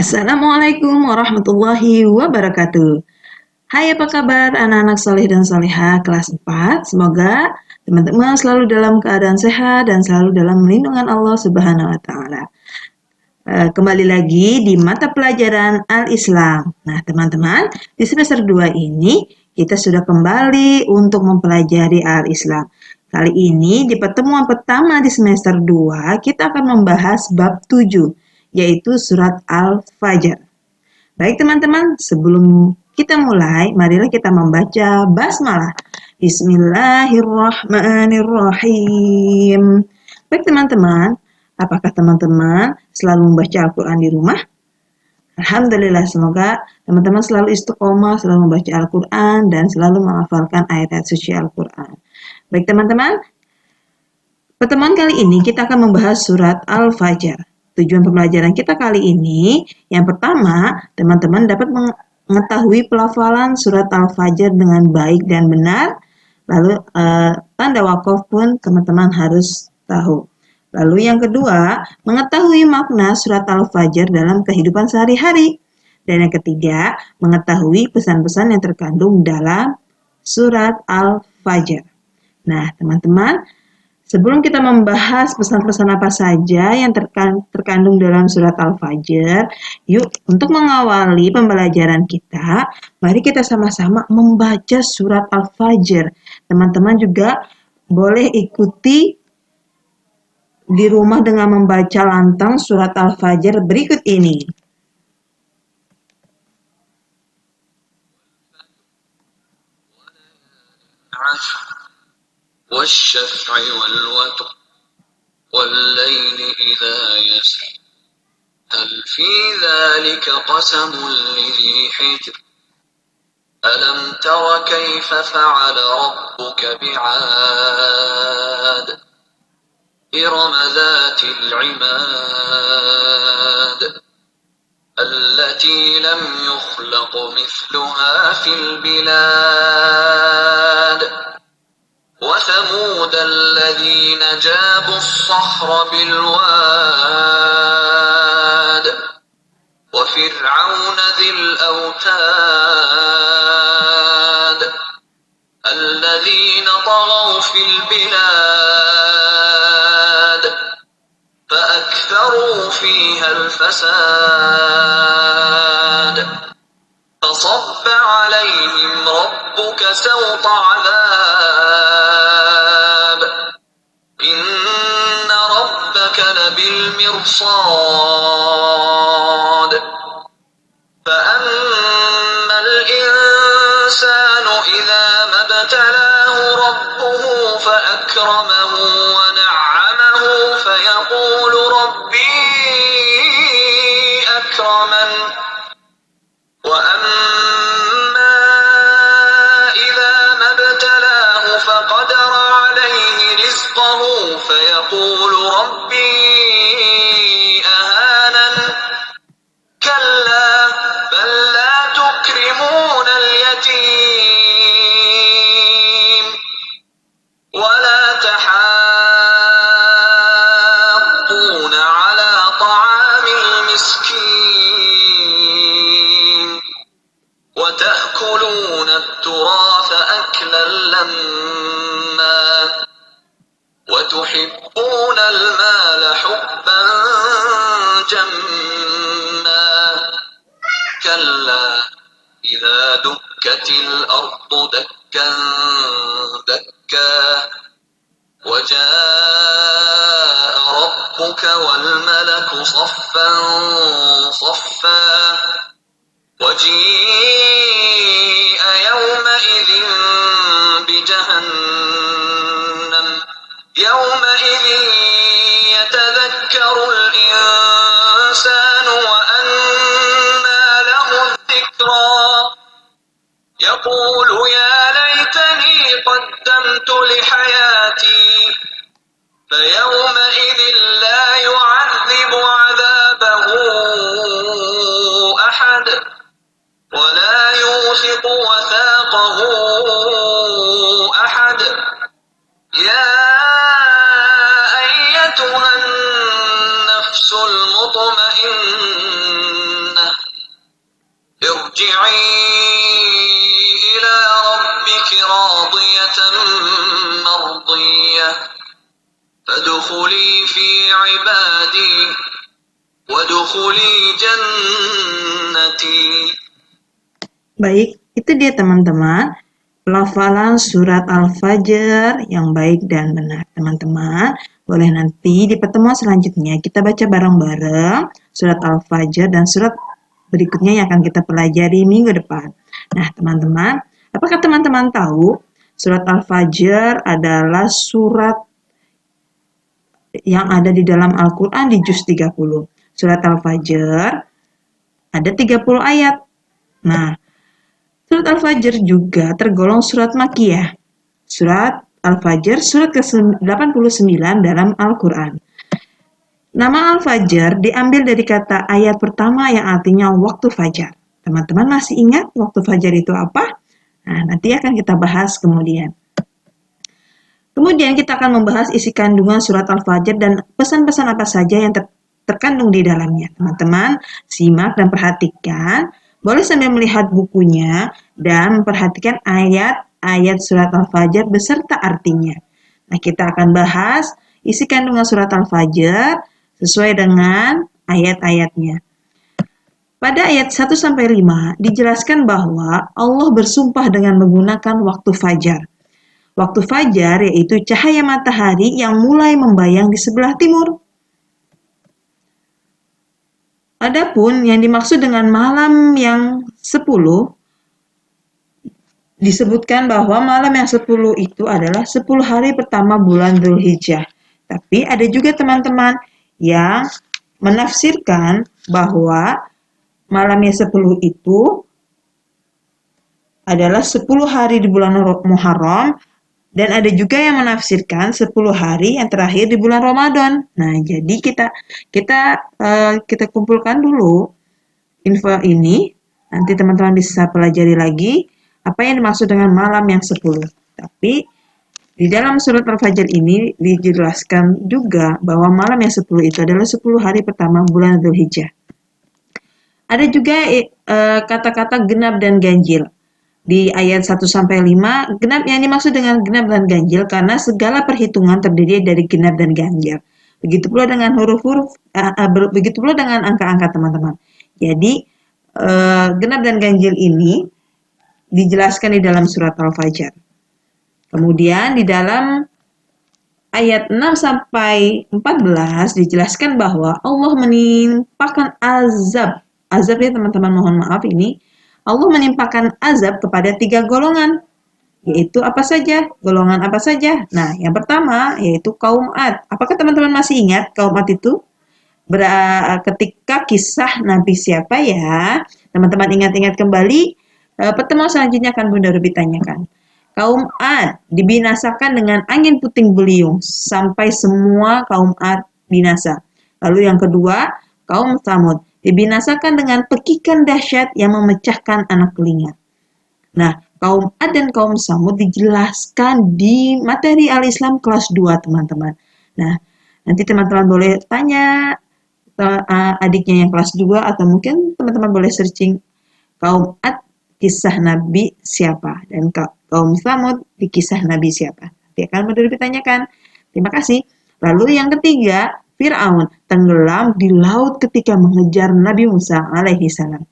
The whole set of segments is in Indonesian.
Assalamualaikum warahmatullahi wabarakatuh. Hai, apa kabar anak-anak soleh dan soleha kelas 4? Semoga teman-teman selalu dalam keadaan sehat dan selalu dalam lindungan Allah Subhanahu wa taala. Kembali lagi di mata pelajaran Al-Islam. Nah, teman-teman, di semester 2 ini kita sudah kembali untuk mempelajari Al-Islam. Kali ini di pertemuan pertama di semester 2 kita akan membahas bab 7, yaitu surat Al-Fajr. Baik teman-teman, sebelum kita mulai, marilah kita membaca basmalah. Bismillahirrahmanirrahim. Baik teman-teman, apakah teman-teman selalu membaca Al-Quran di rumah? Alhamdulillah, semoga teman-teman selalu istiqomah, selalu membaca Al-Quran, dan selalu menghafalkan ayat-ayat suci Al-Quran. Baik teman-teman, pertemuan kali ini kita akan membahas surat Al-Fajr. Tujuan pembelajaran kita kali ini, yang pertama, teman-teman dapat mengetahui pelafalan surat Al-Fajr dengan baik dan benar. Lalu tanda wakaf pun teman-teman harus tahu. Lalu yang kedua, mengetahui makna surat Al-Fajr dalam kehidupan sehari-hari. Dan yang ketiga, mengetahui pesan-pesan yang terkandung dalam surat Al-Fajr. Nah, teman-teman, sebelum kita membahas pesan-pesan apa saja yang terkandung dalam surat Al-Fajr, yuk untuk mengawali pembelajaran kita, mari kita sama-sama membaca surat Al-Fajr. Teman-teman juga boleh ikuti di rumah dengan membaca lantang surat Al-Fajr berikut ini. والشفع والوتر والليل إذا يسر هل في ذلك قسم لذي حجر ألم تر كيف فعل ربك بعاد إرم ذات العماد التي لم يخلق مثلها في البلاد وثمود الذين جابوا الصخر بالواد وفرعون ذي الأوتاد الذين طغوا في البلاد فأكثروا فيها الفساد فصب عليهم ربك سوط عذاب إن ربك لبالمرصاد فأما الإنسان إذا ما ابتلاه ربه فأكرمه ونعمه فيقول ربي أكرمن وأما إذا ما ابتلاه فقدر عليه رزقه فيقول ربي أهانن كلا بل لا تكرمون اليتيم ولا تحاضون على طعام المسكين وتأكلون التراث أكلا لما وتحبون المال حبا جما كلا إذا دكت الأرض دكا دكا وجاء ربك والملك صفا صفا وجيء يومئذ بجهنم يومئذ يتذكر الإنسان وأنى له الذكرى يقول يا ليتني قدمت لحياتي فيومئذ لا يعذب عذابه أحد ولا يوثق وثاقه أحد يا أيتها النفس المطمئنة ارجعي إلى ربك راضية مرضية فادخلي في عبادي وادخلي جنتي. Baik, itu dia teman-teman, pelafalan surat Al-Fajr yang baik dan benar. Teman-teman, boleh nanti di pertemuan selanjutnya kita baca bareng-bareng surat Al-Fajr dan surat berikutnya yang akan kita pelajari minggu depan. Nah, teman-teman, apakah teman-teman tahu surat Al-Fajr adalah surat yang ada di dalam Al-Quran di juz 30. Surat Al-Fajr ada 30 ayat. Nah, surat Al-Fajr juga tergolong surat Makkiyah. Surat Al-Fajr surat ke-89 dalam Al-Quran. Nama Al-Fajr diambil dari kata ayat pertama yang artinya waktu fajar. Teman-teman masih ingat waktu fajar itu apa? Nah, nanti akan kita bahas kemudian. Kemudian kita akan membahas isi kandungan surat Al-Fajr dan pesan-pesan apa saja yang terkandung di dalamnya. Teman-teman, simak dan perhatikan. Boleh sambil melihat bukunya dan memperhatikan ayat-ayat surat Al-Fajr beserta artinya. Nah, kita akan bahas isi kandungan surat Al-Fajr sesuai dengan ayat-ayatnya. Pada ayat 1-5 dijelaskan bahwa Allah bersumpah dengan menggunakan waktu fajar. Waktu fajar yaitu cahaya matahari yang mulai membayang di sebelah timur. Adapun yang dimaksud dengan malam yang 10, disebutkan bahwa malam yang 10 itu adalah 10 hari pertama bulan Dzulhijjah. Tapi ada juga teman-teman yang menafsirkan bahwa malamnya 10 itu adalah 10 hari di bulan Muharram, dan ada juga yang menafsirkan 10 hari yang terakhir di bulan Ramadan. Nah, jadi kita kumpulkan dulu info ini. Nanti teman-teman bisa pelajari lagi apa yang dimaksud dengan malam yang 10. Tapi di dalam surat Al-Fajr ini dijelaskan juga bahwa malam yang 10 itu adalah 10 hari pertama bulan Dzulhijjah. Ada juga kata-kata genap dan ganjil. Di ayat 1-5, genap yang dimaksud dengan genap dan ganjil karena segala perhitungan terdiri dari genap dan ganjil. Begitu pula dengan huruf-huruf, begitu pula dengan angka-angka teman-teman. Jadi, genap dan ganjil ini dijelaskan di dalam surat Al-Fajr. Kemudian di dalam ayat 6-14 dijelaskan bahwa Allah menimpakan azab. Azab ya teman-teman, mohon maaf ini. Allah menimpakan azab kepada 3 golongan, yaitu apa saja? Golongan apa saja? Nah, yang pertama yaitu kaum Ad. Apakah teman-teman masih ingat kaum Ad itu? Ketika kisah Nabi siapa ya? Teman-teman ingat-ingat kembali, pertemuan selanjutnya akan Bunda Ruby tanyakan. Kaum Ad dibinasakan dengan angin puting beliung sampai semua kaum Ad binasa. Lalu yang kedua, kaum Tsamud dibinasakan dengan pekikan dahsyat yang memecahkan anak telinga. Nah, kaum Ad dan kaum Tsamud dijelaskan di materi Al-Islam kelas 2, teman-teman. Nah, nanti teman-teman boleh tanya adiknya yang kelas 2 atau mungkin teman-teman boleh searching kaum Ad kisah Nabi siapa dan kaum Tsamud di kisah Nabi siapa. Nanti akan ditanyakan. Terima kasih. Lalu yang ketiga, Fir'aun tenggelam di laut ketika mengejar Nabi Musa alaihi salam.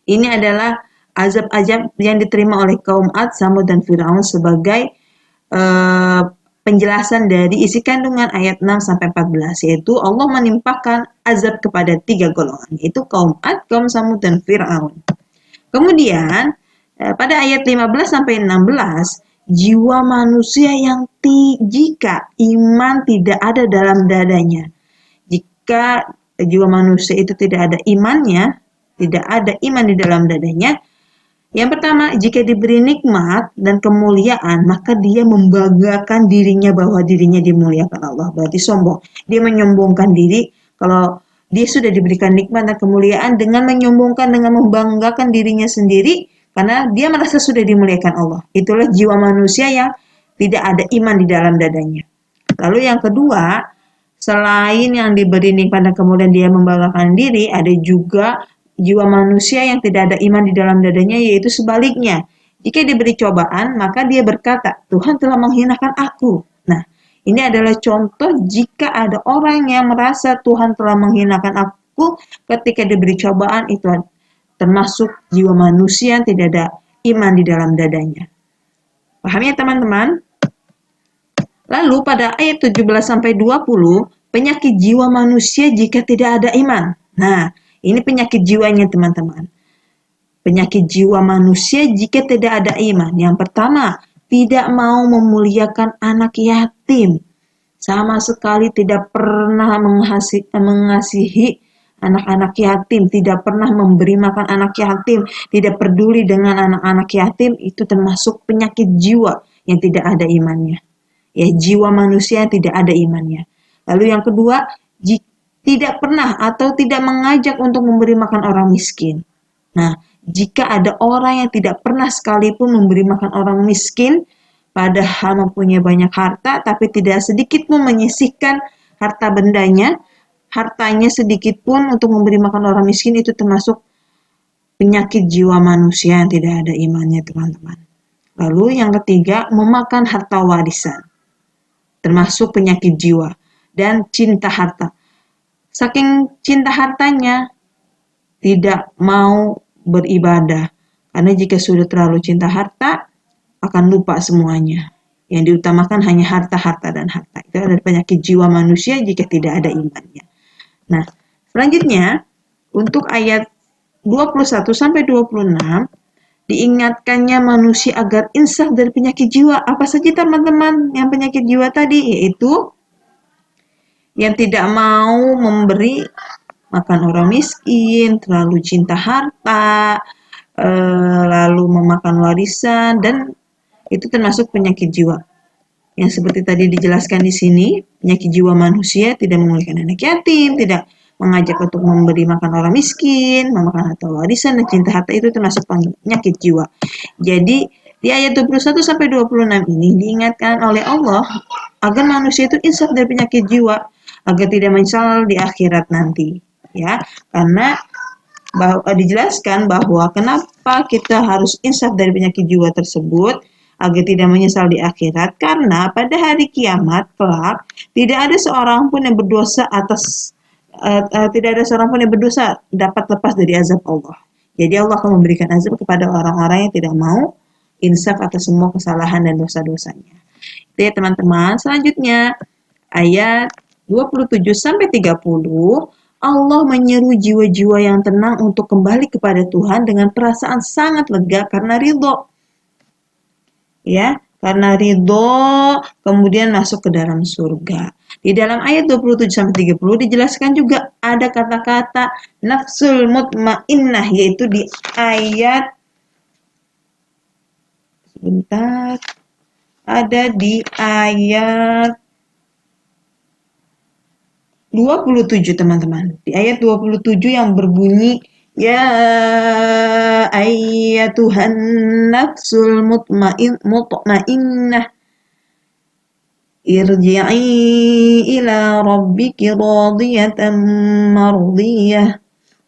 Ini adalah azab-azab yang diterima oleh kaum Ad, Tsamud, dan Fir'aun sebagai penjelasan dari isi kandungan ayat 6-14, yaitu Allah menimpakan azab kepada 3 golongan, yaitu kaum Ad, kaum Tsamud, dan Fir'aun. Kemudian pada ayat 15-16, jiwa manusia yang jika iman tidak ada dalam dadanya. Jika jiwa manusia itu tidak ada imannya, tidak ada iman di dalam dadanya, yang pertama, jika diberi nikmat dan kemuliaan, maka dia membanggakan dirinya bahwa dirinya dimuliakan Allah. Berarti sombong. Dia menyombongkan diri kalau dia sudah diberikan nikmat dan kemuliaan dengan menyombongkan, dengan membanggakan dirinya sendiri, karena dia merasa sudah dimuliakan Allah. Itulah jiwa manusia yang tidak ada iman di dalam dadanya. Lalu yang kedua, selain yang diberi nikmat dan kemudian dia membanggakan diri, ada juga jiwa manusia yang tidak ada iman di dalam dadanya, yaitu sebaliknya. Jika diberi cobaan, maka dia berkata, Tuhan telah menghinakan aku. Nah, ini adalah contoh jika ada orang yang merasa Tuhan telah menghinakan aku ketika diberi cobaan, itu termasuk jiwa manusia yang tidak ada iman di dalam dadanya. Paham ya teman-teman? Lalu pada ayat 17-20, penyakit jiwa manusia jika tidak ada iman. Nah, ini penyakit jiwanya teman-teman. Penyakit jiwa manusia jika tidak ada iman. Yang pertama, tidak mau memuliakan anak yatim. Sama sekali tidak pernah mengasihi anak-anak yatim, tidak pernah memberi makan anak yatim, tidak peduli dengan anak-anak yatim, itu termasuk penyakit jiwa yang tidak ada imannya. Ya, jiwa manusia yang tidak ada imannya. Lalu yang kedua, tidak pernah atau tidak mengajak untuk memberi makan orang miskin. Nah, jika ada orang yang tidak pernah sekalipun memberi makan orang miskin, padahal mempunyai banyak harta, tapi tidak sedikit pun menyisihkan harta hartanya sedikit pun untuk memberi makan orang miskin, itu termasuk penyakit jiwa manusia yang tidak ada imannya, teman-teman. Lalu yang ketiga, memakan harta warisan, termasuk penyakit jiwa, dan cinta harta. Saking cinta hartanya, tidak mau beribadah, karena jika sudah terlalu cinta harta akan lupa semuanya. Yang diutamakan hanya harta dan harta. Itu adalah penyakit jiwa manusia jika tidak ada imannya. Nah, selanjutnya untuk ayat 21-26 diingatkannya manusia agar insaf dari penyakit jiwa. Apa saja teman-teman yang penyakit jiwa tadi? Yaitu yang tidak mau memberi makan orang miskin, terlalu cinta harta, lalu memakan warisan, dan itu termasuk penyakit jiwa. Yang seperti tadi dijelaskan di sini, penyakit jiwa manusia tidak memuliakan anak yatim, tidak mengajak untuk memberi makan orang miskin, memakan harta warisan, dan cinta harta, itu termasuk penyakit jiwa. Jadi di ayat 21-26 ini diingatkan oleh Allah agar manusia itu insaf dari penyakit jiwa, agar tidak menyesal di akhirat nanti. Ya, karena dijelaskan bahwa kenapa kita harus insaf dari penyakit jiwa tersebut agar tidak menyesal di akhirat, karena pada hari kiamat kelak tidak ada seorang pun yang berdosa dapat lepas dari azab Allah. Jadi Allah akan memberikan azab kepada orang-orang yang tidak mau insaf atas semua kesalahan dan dosa-dosanya. Itu ya teman-teman. Selanjutnya ayat 27-30, Allah menyeru jiwa-jiwa yang tenang untuk kembali kepada Tuhan dengan perasaan sangat lega karena ridho. Ya, karena ridho kemudian masuk ke dalam surga. Di dalam ayat 27-30 dijelaskan juga ada kata-kata nafsul mutmainnah, yaitu di ayat ada di ayat 27 teman-teman. Di ayat 27 yang berbunyi, ya ayyatuhan nafsul mutmainnah irji'i ila rabbiki radiyatan mardiyah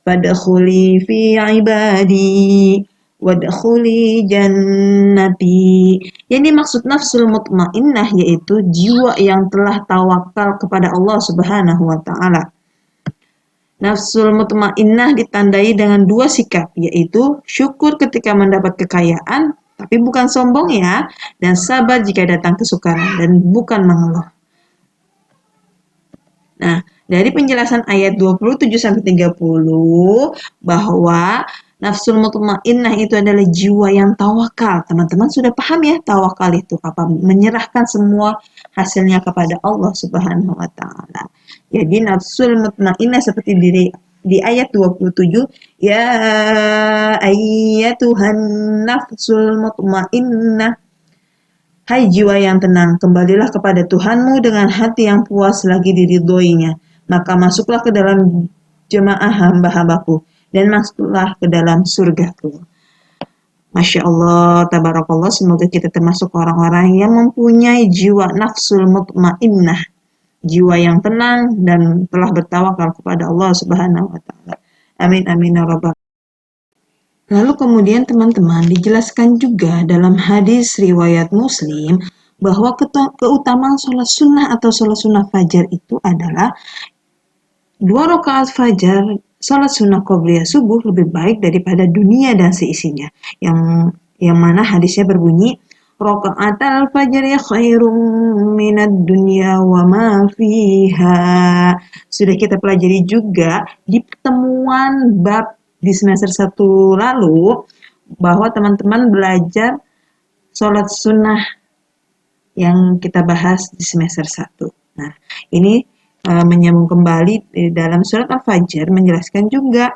fadkhuli fi ibadi wadkhuli jannati. Yang dimaksud nafsul mutmainnah yaitu jiwa yang telah tawakal kepada Allah Subhanahu wa taala. Nafsul mutmainnah ditandai dengan dua sikap, yaitu syukur ketika mendapat kekayaan, tapi bukan sombong ya, dan sabar jika datang kesukaran dan bukan mengeluh. Nah, dari penjelasan ayat 27-30 bahwa nafsul mutmainnah itu adalah jiwa yang tawakal. Teman-teman sudah paham ya tawakal itu apa? Menyerahkan semua hasilnya kepada Allah Subhanahu wa taala. Jadi nafsul mutmainnah seperti di ayat 27, ya ayyatuhan nafsul mutmainnah, hai jiwa yang tenang, kembalilah kepada Tuhanmu dengan hati yang puas lagi diridhoinya. Maka masuklah ke dalam jemaah hamba-hambaku dan masuklah ke dalam surgaku. Masya Allah, tabarakallah, semoga kita termasuk orang-orang yang mempunyai jiwa nafsul mutmainnah, jiwa yang tenang dan telah bertawakal kepada Allah Subhanahu wa taala. Amin amin ya rabbal Lalu kemudian teman-teman dijelaskan juga dalam hadis riwayat Muslim bahwa keutamaan sholat sunnah atau sholat sunnah fajar itu adalah 2 rakaat fajar, sholat sunnah qobliyah subuh lebih baik daripada dunia dan seisinya. Yang mana hadisnya berbunyi, Raka'atal fajri khairum minad dunya wa ma fiha. Sudah kita pelajari juga di pertemuan bab di semester 1 lalu, bahwa teman-teman belajar sholat sunnah yang kita bahas di semester 1. Nah, ini menyambung kembali dalam surat Al-Fajr menjelaskan juga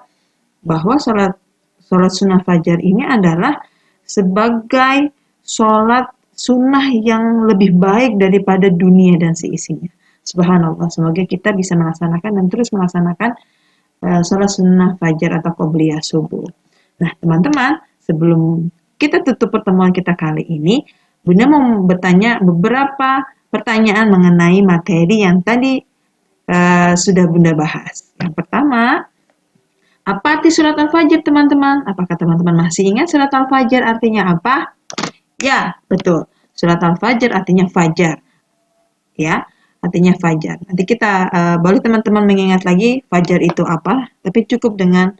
bahwa sholat sunnah fajar ini adalah sebagai sholat sunnah yang lebih baik daripada dunia dan seisinya. Subhanallah, semoga kita bisa melaksanakan dan terus melaksanakan sholat sunnah fajar atau qobliyah subuh. Nah, teman-teman, sebelum kita tutup pertemuan kita kali ini, Bunda mau bertanya beberapa pertanyaan mengenai materi yang tadi sudah Bunda bahas. Yang pertama, apa arti surat Al-Fajr, teman-teman? Apakah teman-teman masih ingat surat Al-Fajr artinya apa? Ya, betul. Surat Al-Fajr artinya fajar. Ya, artinya fajar. Nanti kita boleh teman-teman mengingat lagi fajar itu apa, tapi cukup dengan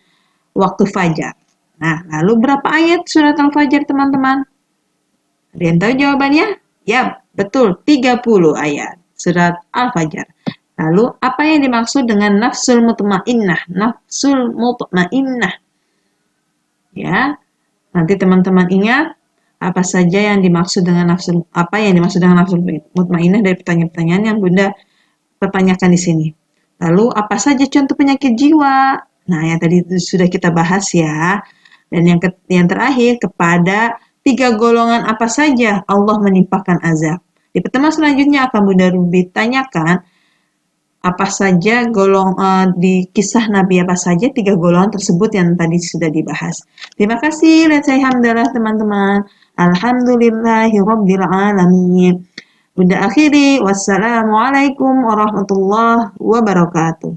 waktu fajar. Nah, lalu berapa ayat surat Al-Fajr, teman-teman? Ada yang tahu jawabannya? Ya, betul, 30 ayat surat Al-Fajr. Lalu, apa yang dimaksud dengan nafsul mutmainnah? Nafsul mutmainnah. Ya, nanti teman-teman ingat apa saja yang dimaksud dengan nafsul mutmainnah dari pertanyaan-pertanyaan yang Bunda pertanyakan di sini. Lalu, apa saja contoh penyakit jiwa? Nah, yang tadi sudah kita bahas ya. Dan yang terakhir, kepada 3 golongan apa saja Allah menimpakan azab. Di pertemuan selanjutnya akan Bunda Ruby tanyakan apa saja di kisah Nabi apa saja 3 golongan tersebut yang tadi sudah dibahas. Terima kasih. Let's say hamdalah, teman-teman. Alhamdulillahirabbil alamin. Bunda akhiri, wassalamualaikum warahmatullahi wabarakatuh.